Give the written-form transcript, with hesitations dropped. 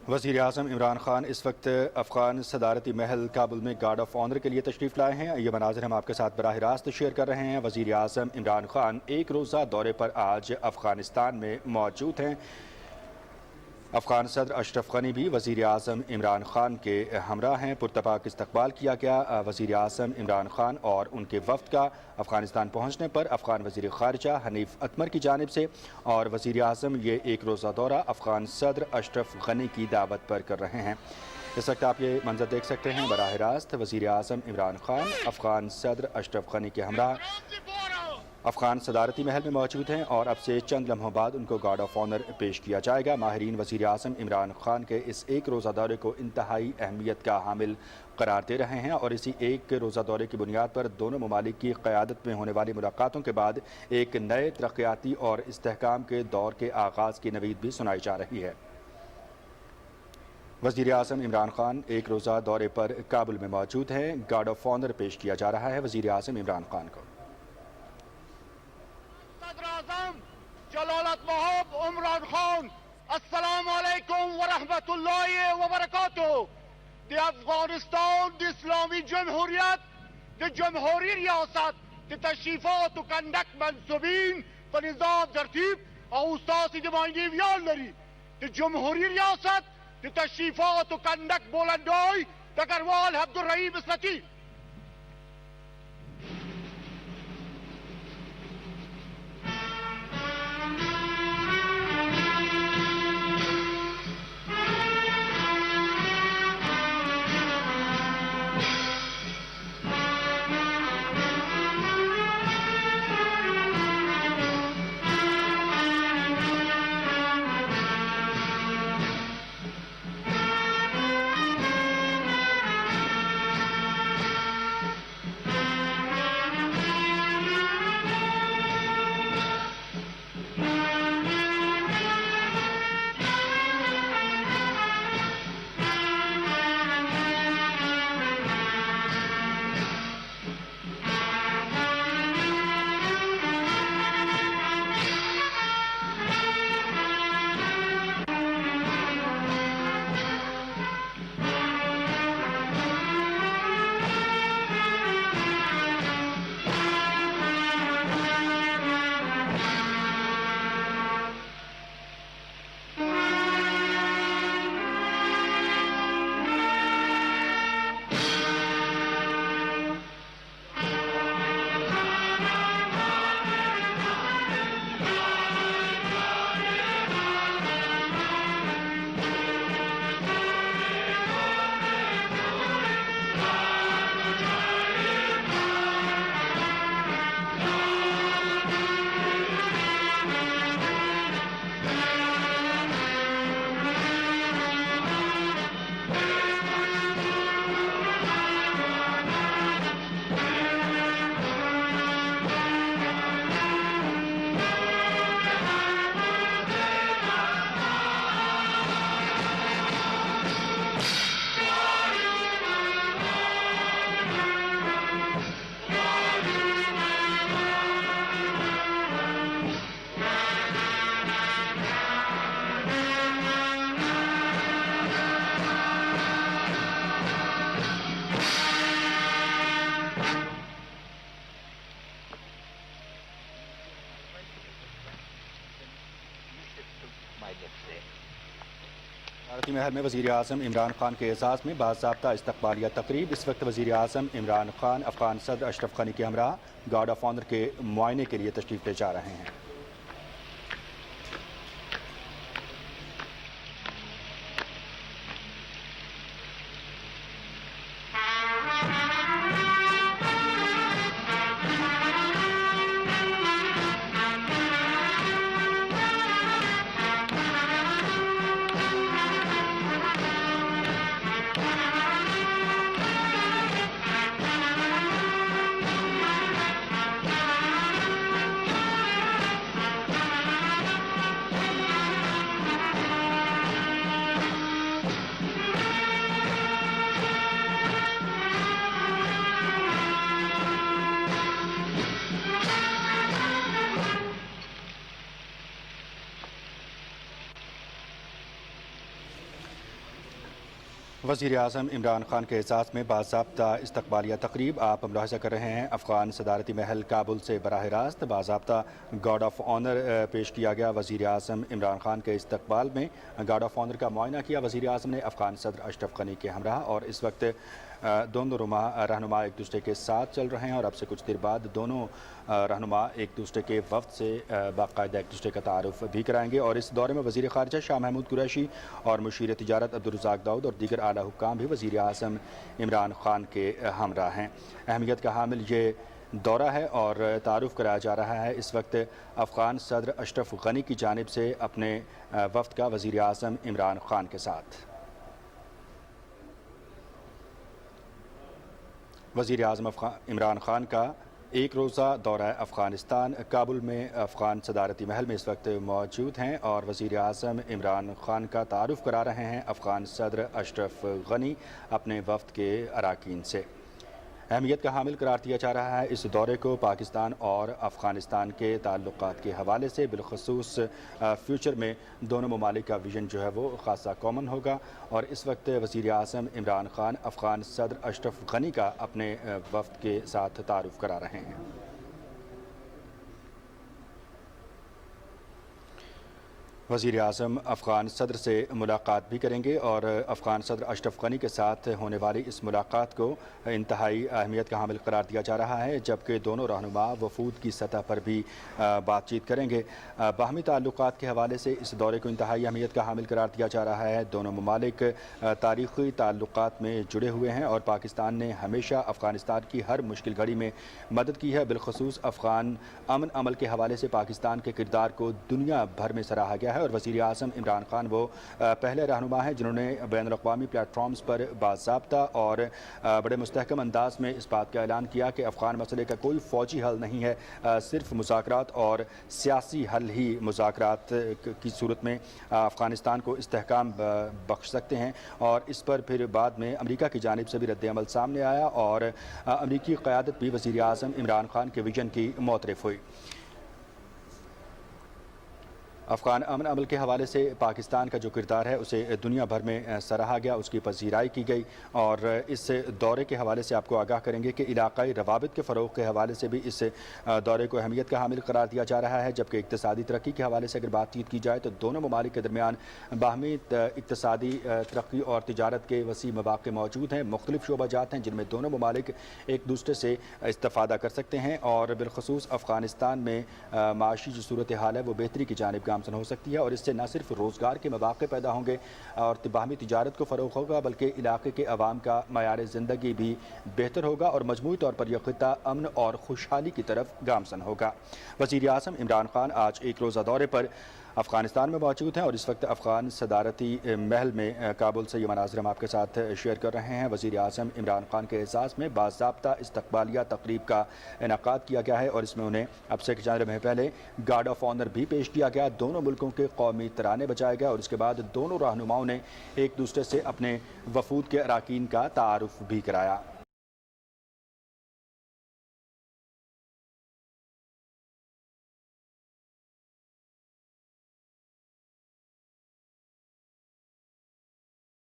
وزیر اعظم عمران خان اس وقت افغان صدارتی محل کابل میں گارڈ آف آنر کے لیے تشریف لائے ہیں۔ یہ مناظر ہم آپ کے ساتھ براہ راست شیئر کر رہے ہیں۔ وزیر اعظم عمران خان ایک روزہ دورے پر آج افغانستان میں موجود ہیں۔ افغان صدر اشرف غنی بھی وزیر اعظم عمران خان کے ہمراہ ہیں۔ پرتپاک استقبال کیا گیا وزیر اعظم عمران خان اور ان کے وفد کا افغانستان پہنچنے پر افغان وزیر خارجہ حنیف اتمر کی جانب سے، اور وزیر اعظم یہ ایک روزہ دورہ افغان صدر اشرف غنی کی دعوت پر کر رہے ہیں۔ اس وقت آپ یہ منظر دیکھ سکتے ہیں براہ راست، وزیر اعظم عمران خان افغان صدر اشرف غنی کے ہمراہ افغان صدارتی محل میں موجود ہیں، اور اب سے چند لمحوں بعد ان کو گارڈ آف آنر پیش کیا جائے گا۔ ماہرین وزیر اعظم عمران خان کے اس ایک روزہ دورے کو انتہائی اہمیت کا حامل قرار دے رہے ہیں، اور اسی ایک روزہ دورے کی بنیاد پر دونوں ممالک کی قیادت میں ہونے والی ملاقاتوں کے بعد ایک نئے ترقیاتی اور استحکام کے دور کے آغاز کی نوید بھی سنائی جا رہی ہے۔ وزیر اعظم عمران خان ایک روزہ دورے پر کابل میں موجود ہیں۔ گارڈ آف آنر پیش کیا جا رہا ہے وزیر اعظم عمران خان کو۔ صدر اعظم جلالت محب عمران خان، السلام علیکم ورحمت اللہ وبرکاتہ۔ دی افغانستان دی اسلامی جمہوریت دی جمہوری ریاست دی تشریفات و کنڈک منصوبین و نظام ترتیب او استاسی دی معنی ویال لری دی جمہوری ریاست دی تشریفات و کنڈک بولندائی دگروال عبدالرحیم اسلطی۔ صدارتی محل میں وزیر اعظم عمران خان کے اعزاز میں باضابطہ استقبالیہ تقریب۔ اس وقت وزیر اعظم عمران خان افغان صدر اشرف غنی کے ہمراہ گارڈ آف آنر کے معائنے کے لیے تشریف لے جا رہے ہیں۔ वज़ीर आज़म इमरान खान के एजाज़ में बाज़ाब्ता इस्तकबालिया तकरीब आप मुलाहिज़ा कर रहे हैं। अफ़गान सदारती महल काबुल से बराह रास्त बाज़ाब्ता गार्ड ऑफ ऑनर पेश किया गया। वज़ीर आज़म इमरान खान के इस्तकबाल में गार्ड ऑफ ऑनर का मुआयना किया। वज़ीर आज़म ने अफ़गान सदर अशरफ गनी के हमरा और इस वक्त दोनों रहनुमा एक दूसरे के साथ चल रहे हैं और अब से कुछ देर बाद दोनों रहनुमा एक दूसरे के वफ़द से बाकायदा एक दूसरे का तारुफ़ भी कराएंगे। और इस दौरे में वज़ीर ख़ारिजा शाह महमूद कुरैशी और मुशीर तिजारत अब्दुर्रज़ाक दाऊद और दीगर आला हुक्काम भी वज़ीर आज़म इमरान खान के हमरा हैं। अहमियत का हामिल ये दौरा है और तारुफ़ कराया जा रहा है इस वक्त अफ़गान सदर अशरफ गनी की जानिब से अपने वफ़द का वज़ीर आज़म इमरान खान के साथ। वज़ीर आज़म इमरान खान का एक रोज़ा दौरा अफ़गानिस्तान काबुल में अफ़गान सदारती महल में इस वक्त मौजूद हैं और वज़ीर आज़म इमरान खान का तारुफ़ करा रहे हैं अफ़गान सदर अशरफ गनी अपने वफ़द के अराकीन से। अहमियत का हामिल करार दिया जा रहा है इस दौरे को पाकिस्तान और अफ़गानिस्तान के ताल्लुकात के हवाले से। बिलखसूस फ्यूचर में दोनों ममालिक का विजन जो है वो ख़ासा कॉमन होगा और इस वक्त वज़ीर आज़म इमरान खान अफ़गान सदर अशरफ गनी का अपने वफ़द के साथ तारुफ़ करा रहे हैं। वज़ीर आज़म अफ़गान सदर से मुलाकात भी करेंगे और अफ़गान सदर अशरफ गनी के साथ होने वाली इस मुलाकात को इंतहाई अहमियत का हामिल करार दिया जा रहा है, जबकि दोनों रहनुमा वफूद की सतह पर भी बातचीत करेंगे। बाहमी ताल्लुकात के हवाले से इस दौरे को इंतहाई अहमियत का हामिल करार दिया जा रहा है। दोनों ममालिक तारीख़ी ताल्लुकात में जुड़े हुए हैं और पाकिस्तान ने हमेशा अफ़गानिस्तान की हर मुश्किल घड़ी में मदद की है। बिलखसूस अफ़गान अमन अमल के हवाले से पाकिस्तान के किरदार को दुनिया भर में सराहा गया है और वज़ीर आज़म इमरान खान वो पहले रहनुमा हैं जिन्होंने बैनुल-अक़वामी प्लेटफॉर्म्स पर बाज़ाब्ता और बड़े मुस्तहकम अंदाज में इस बात का ऐलान किया कि अफ़गान मसले का कोई फ़ौजी हल नहीं है, सिर्फ मुज़ाकरात और सियासी हल ही मुज़ाकरात की सूरत में अफ़गानिस्तान को इस्तेहकाम बख्श सकते हैं। और इस पर फिर बाद में अमरीका की जानिब से भी रद्द-ए-अमल सामने आया और अमरीकी क़यादत भी वज़ीर आज़म इमरान खान के विजन की मोतरफ़ हुई। अफ़गान अमन अमल के हवाले से पाकिस्तान का जो किरदार है उसे दुनिया भर में सराहा गया, उसकी पज़ीराई की गई। और इस दौरे के हवाले से आपको आगाह करेंगे कि इलाक़ाई रवाबित के फ़रोग़ के हवाले से भी इस दौरे को अहमियत का हामिल करार दिया जा रहा है। जबकि इक़्तिसादी तरक्की के हवाले से अगर बातचीत की जाए तो दोनों ममालिक के दरमियान बाहमी इक़्तिसादी तरक्की और तिजारत के वसी मवाक़े मौजूद हैं। मुख्तलिफ़ शोबाजात हैं जिनमें दोनों ममालिक एक दूसरे से इस्तिफ़ादा कर सकते हैं और बिलखसूस अफ़गानिस्तान में माशी जो सूरत हाल है वो बेहतरी की जानिब गामज़न हो सकती है और इससे न सिर्फ रोज़गार के मौक़े पैदा होंगे और बाहमी तिजारत को फ़रोग़ होगा, बल्कि इलाके के अवाम का मयार ज़िंदगी भी बेहतर होगा और मजमूई तौर पर यह ख़ित्ता अमन और खुशहाली की तरफ गामज़न होगा। वज़ीर आज़म इमरान खान आज एक रोज़ा दौरे पर अफ़गानिस्तान में मौजूद हैं और इस वक्त अफ़गान सदारती महल में काबुल से ये मनाज़िर हम आपके साथ शेयर कर रहे हैं। वज़ीर आज़म इमरान खान के एजाज़ में बाज़ाब्ता इस्तकबालिया तकरीब का इनेकाद किया गया है और इसमें उन्हें अब से कुछ में पहले गार्ड ऑफ ऑनर भी पेश किया गया। दोनों मुल्कों के कौमी तराने बजाए गए और इसके बाद दोनों रहनुमाओं ने एक दूसरे से अपने वफूद के अराकीन का तारुफ़ भी कराया।